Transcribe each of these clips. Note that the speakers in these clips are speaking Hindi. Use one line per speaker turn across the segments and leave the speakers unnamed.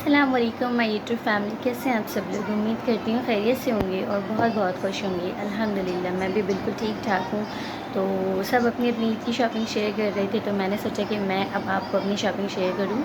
अस्सलाम वालेकुम माय यूट्यूब फैमिली, कैसे हैं आप सब लोग। उम्मीद करती हूँ खैरियत से होंगे और बहुत बहुत खुश होंगे। अल्हम्दुलिल्लाह मैं भी बिल्कुल ठीक ठाक हूँ। तो सब अपनी अपनी ईद की शॉपिंग शेयर कर रहे थे, तो मैंने सोचा कि मैं अब आपको अपनी शॉपिंग शेयर करूँ।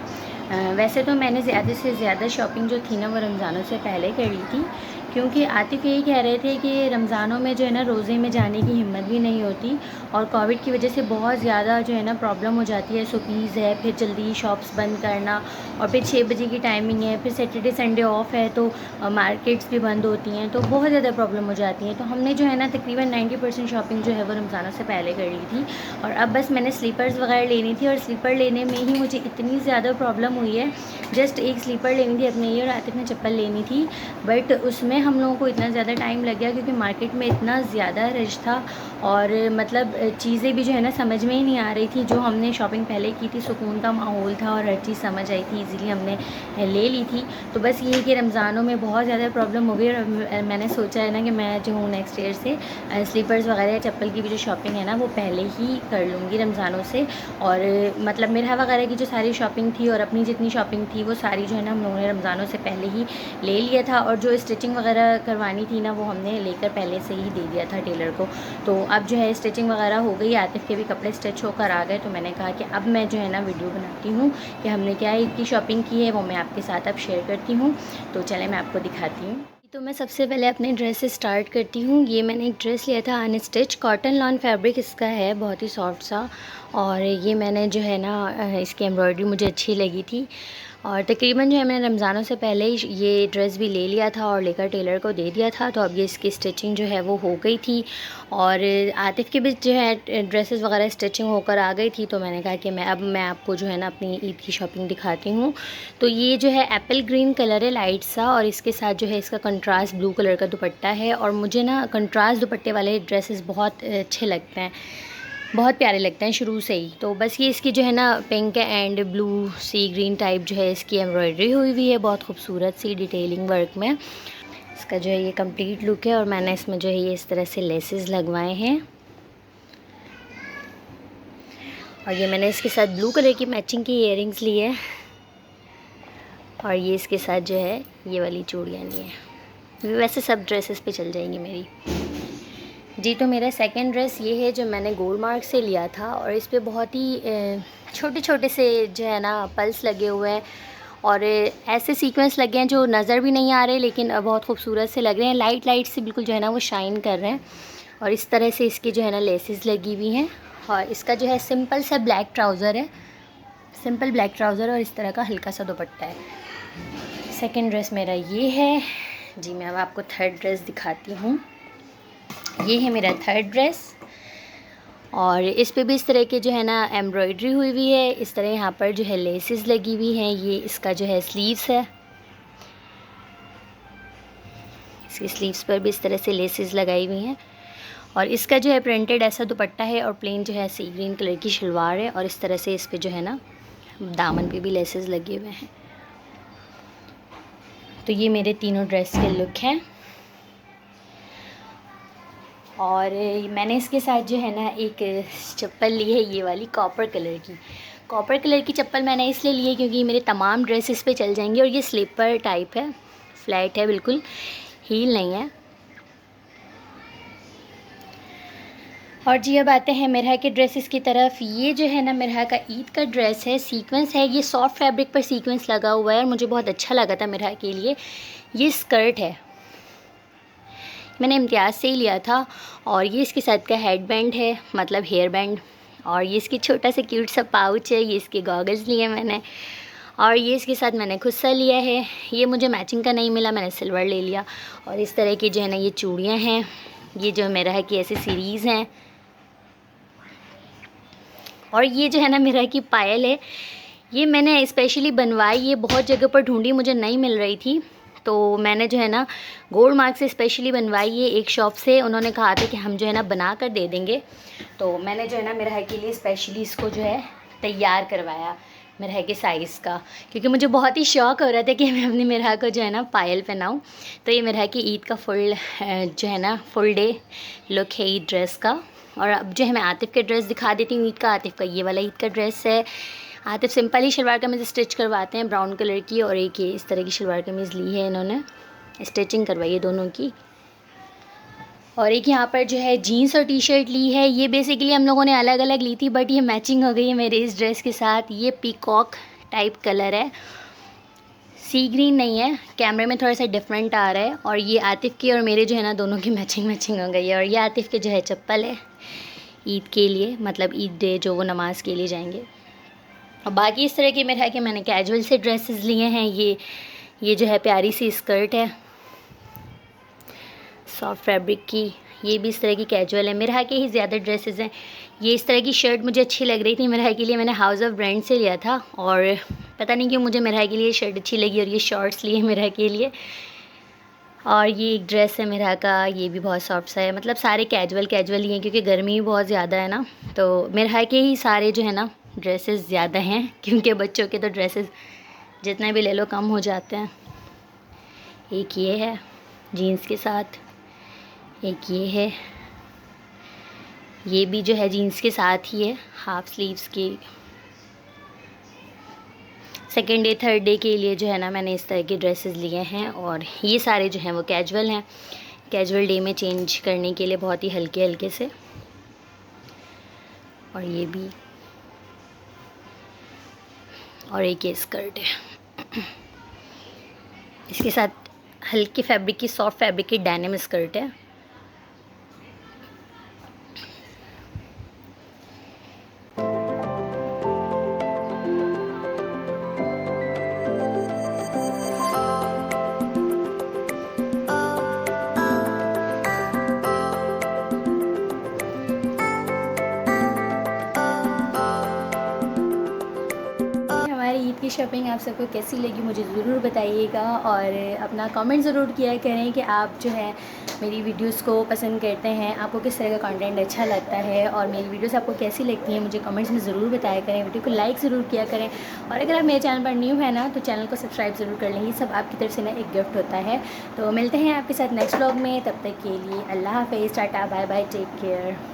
वैसे तो मैंने ज़्यादा से ज़्यादा शॉपिंग जो थी ना वो रमज़ानों से पहले कर ली थी, क्योंकि आतिफ़ यही कह रहे थे कि रमज़ानों में जो है ना रोज़े में जाने की हिम्मत भी नहीं होती, और कोविड की वजह से बहुत ज़्यादा जो है ना प्रॉब्लम हो जाती है। सुपीज़ है, फिर जल्दी शॉप्स बंद करना, और फिर 6 बजे की टाइमिंग है, फिर सैटरडे संडे ऑफ है, तो मार्केट्स भी बंद होती हैं, तो बहुत ज़्यादा प्रॉब्लम हो जाती है। तो हमने जो है ना तकरीबन 90% शॉपिंग जो है वो रमज़ानों से पहले कर ली थी। और अब बस मैंने स्लीपर्स वगैरह लेनी थी, और स्लीपर लेने में ही मुझे इतनी ज़्यादा प्रॉब्लम हुई है। जस्ट एक स्लीपर लेनी थी अपने लिए, और आतिफ़ ने चप्पल लेनी थी, बट उसमें हम लोगों को इतना ज़्यादा टाइम लग गया क्योंकि मार्केट में इतना ज़्यादा रश था, और मतलब चीज़ें भी जो है ना समझ में ही नहीं आ रही थी। जो हमने शॉपिंग पहले की थी, सुकून का माहौल था और हर चीज़ समझ आई थी, इजीली हमने ले ली थी। तो बस ये है कि रमज़ानों में बहुत ज़्यादा प्रॉब्लम हो गई, और मैंने सोचा है ना कि मैं जो हूँ नेक्स्ट ईयर से स्लीपर्स वगैरह या चप्पल की भी जो शॉपिंग है ना वो पहले ही कर लूँगी रमज़ानों से। और मतलब मिरहा वगैरह की जो सारी शॉपिंग थी और अपनी जितनी शॉपिंग थी वो सारी जो है ना हम लोगों ने रमज़ानों से पहले ही ले लिया था, और जो स्टिचिंग वगैरह करवानी थी ना वो हमने लेकर पहले से ही दे दिया था टेलर को। तो अब जो है स्टिचिंग वगैरह हो गई, आतिफ़ के भी कपड़े स्टिच होकर आ गए। तो मैंने कहा कि अब मैं जो है ना वीडियो बनाती हूँ कि हमने क्या ईद की शॉपिंग की है, वो मैं आपके साथ अब शेयर करती हूँ। तो चलें मैं आपको दिखाती हूँ। तो मैं सबसे पहले अपने ड्रेस से स्टार्ट करती हूँ। ये मैंने एक ड्रेस लिया था अनस्टिच, कॉटन लॉन फैब्रिक इसका है, बहुत ही सॉफ्ट सा। और ये मैंने जो है ना इसकी एम्ब्रॉयडरी मुझे अच्छी लगी थी, और तकरीबन जो है मैंने रमज़ानों से पहले ही ये ड्रेस भी ले लिया था और लेकर टेलर को दे दिया था। तो अब ये इसकी स्टिचिंग जो है वो हो गई थी, और आतिफ़ के भी जो है ड्रेसेस वगैरह स्टिचिंग होकर आ गई थी। तो मैंने कहा कि मैं आपको जो है ना अपनी ईद की शॉपिंग दिखाती हूँ। तो ये जो है एप्पल ग्रीन कलर है लाइट सा, और इसके साथ जो है इसका कंट्रास्ट ब्लू कलर का दुपट्टा है। और मुझे ना कंट्रास्ट दुपट्टे वाले ड्रेसेस बहुत अच्छे लगते हैं, बहुत प्यारे लगते हैं शुरू से ही। तो बस ये इसकी जो है ना pink and blue sea green type जो है इसकी एम्ब्रॉयडरी हुई हुई है, बहुत खूबसूरत सी डिटेलिंग वर्क में। इसका जो है ये कंप्लीट लुक है, और मैंने इसमें जो है ये इस तरह से लेसेस लगवाए हैं। और ये मैंने इसके साथ ब्लू कलर की मैचिंग की इयररिंग्स ली है, और ये इसके साथ जो है ये वाली चूड़ियाँ ली हैं। वैसे सब ड्रेसेस पे चल जाएंगी मेरी जी। तो मेरा सेकंड ड्रेस ये है जो मैंने गोल्ड मार्क से लिया था, और इस पे बहुत ही छोटे छोटे से जो है ना पल्स लगे हुए हैं, और ऐसे सीक्वेंस लगे हैं जो नज़र भी नहीं आ रहे, लेकिन बहुत खूबसूरत से लग रहे हैं, लाइट लाइट से बिल्कुल जो है ना वो शाइन कर रहे हैं। और इस तरह से इसकी जो है ना लेसेस लगी हुई हैं, और इसका जो है सिंपल सा ब्लैक ट्राउज़र है, सिंपल ब्लैक ट्राउज़र, और इस तरह का हल्का सा दुपट्टा है। सेकेंड ड्रेस मेरा ये है जी। मैं अब आपको थर्ड ड्रेस दिखाती हूँ। ये है मेरा थर्ड ड्रेस, और इस पे भी इस तरह के जो है ना एम्ब्रॉयडरी हुई हुई है, इस तरह यहाँ पर जो है लेसेस लगी हुई हैं। ये इसका जो है स्लीव्स है, इसकी स्लीव्स पर भी इस तरह से लेसेस लगाई हुई हैं, और इसका जो है प्रिंटेड ऐसा दुपट्टा है, और प्लेन जो है सी ग्रीन कलर की शलवार है, और इस तरह से इस पे जो है ना दामन पे भी लेसेस लगे हुए हैं। तो ये मेरे तीनों ड्रेस के लुक हैं। और मैंने इसके साथ जो है ना एक चप्पल ली है, ये वाली कॉपर कलर की। कॉपर कलर की चप्पल मैंने इसलिए ली है क्योंकि मेरे तमाम ड्रेसेस पे चल जाएंगी, और ये स्लीपर टाइप है, फ्लैट है बिल्कुल, हील नहीं है। और जी अब आते हैं मिरहा के ड्रेसेस की तरफ। ये जो है ना मिरहा का ईद का ड्रेस है, सीक्वेंस है, ये सॉफ्ट फैब्रिक पर सीक्वेंस लगा हुआ है, और मुझे बहुत अच्छा लगा था मिरहा के लिए। ये स्कर्ट है, मैंने इम्तियाज़ से ही लिया था, और ये इसके साथ का हेड बैंड है, मतलब हेयर बैंड, और ये इसकी छोटा सा क्यूट सा पाउच है। ये इसके गॉगल्स लिए मैंने, और ये इसके साथ मैंने खुद सा लिया है। ये मुझे मैचिंग का नहीं मिला, मैंने सिल्वर ले लिया। और इस तरह की जो है ना ये चूड़ियाँ हैं, ये जो मेरा है कि ऐसी सीरीज़ हैं। और ये जो है ना मेरा की पायल है, ये मैंने स्पेशली बनवाई, ये बहुत जगह पर ढूंढी, मुझे नहीं मिल रही थी। तो मैंने जो है ना गोल्ड मार्क से स्पेशली बनवाई है एक शॉप से, उन्होंने कहा था कि हम जो है ना बना कर दे देंगे। तो मैंने जो है ना मिरहा के लिए स्पेशली इसको जो है तैयार करवाया, मिरहा के साइज़ का, क्योंकि मुझे बहुत ही शौक़ हो रहा था कि मैं अपनी मिरहा को जो है ना पायल पहनाऊँ। तो ये मिरहा की ईद का फुल जो है ना फुल डे लुक है ईद ड्रेस का। और अब जो है मैं आतिफ़ के ड्रेस दिखा देती हूँ ईद का। आतिफ़ का ये वाला ईद का ड्रेस है, आतिफ सिंपल ही शलवार कमीज़ स्टिच करवाते हैं, ब्राउन कलर की, और एक ये इस तरह की शलवार कमीज़ ली है इन्होंने, स्टिचिंग करवाई है दोनों की। और एक यहाँ पर जो है जीन्स और टी शर्ट ली है, ये बेसिकली हम लोगों ने अलग अलग ली थी, बट ये मैचिंग हो गई है मेरे इस ड्रेस के साथ। ये पीकॉक टाइप कलर है, सी ग्रीन नहीं है, कैमरे में थोड़ा सा डिफरेंट आ रहा है। और ये आतिफ की और मेरे जो है ना दोनों की मैचिंग हो गई है। और ये आतिफ के जो है चप्पल है ईद के लिए, मतलब ईद डे जो वो नमाज़ के लिए जाएंगे। और बाकी इस तरह की मेरा है कि मैंने कैजुअल से ड्रेसेस लिए हैं। ये जो है प्यारी सी स्कर्ट है सॉफ्ट फैब्रिक की, ये भी इस तरह की कैजुअल है। मेरे के ही ज़्यादा ड्रेसेस हैं। ये इस तरह की शर्ट मुझे अच्छी लग रही थी मेरे के लिए, मैंने हाउस ऑफ ब्रांड से लिया था, और पता नहीं क्यों मुझे मेरे के लिए शर्ट अच्छी लगी, और ये शॉर्ट्स लिए मेरे के लिए। और ये एक ड्रेस है मेरा का, ये भी बहुत सॉफ्ट सा है, मतलब सारे कैजुअल ही हैं क्योंकि गर्मी भी बहुत ज़्यादा है ना, तो मेरे के ही सारे जो है ना ड्रेसेस ज़्यादा हैं, क्योंकि बच्चों के तो ड्रेसेस जितने भी ले लो कम हो जाते हैं। एक ये है जीन्स के साथ, एक ये है, ये भी जो है जीन्स के साथ ही है, हाफ स्लीव्स के। सेकेंड डे थर्ड डे के लिए जो है ना मैंने इस तरह के ड्रेसेस लिए हैं, और ये सारे जो हैं वो कैजुअल हैं, कैजुअल डे में चेंज करने के लिए बहुत ही हल्के हल्के से। और ये भी, और एक ये स्कर्ट है, इसके साथ हल्के फैब्रिक की, सॉफ्ट फैब्रिक की डेनिम स्कर्ट है। ईद की शॉपिंग आप सबको कैसी लगी मुझे ज़रूर बताइएगा, और अपना कमेंट ज़रूर किया करें कि आप जो है मेरी वीडियोस को पसंद करते हैं, आपको किस तरह का कंटेंट अच्छा लगता है, और मेरी वीडियोस आपको कैसी लगती हैं मुझे कमेंट्स में ज़रूर बताया करें। वीडियो को लाइक ज़रूर किया करें, और अगर आप मेरे चैनल पर न्यू है ना तो चैनल को सब्सक्राइब ज़रूर कर लें, ये सब आपकी तरफ से ना एक गिफ्ट होता है। तो मिलते हैं आपके साथ नेक्स्ट व्लॉग में, तब तक के लिए अल्लाह हाफ़िज़, tata bye bye, take care.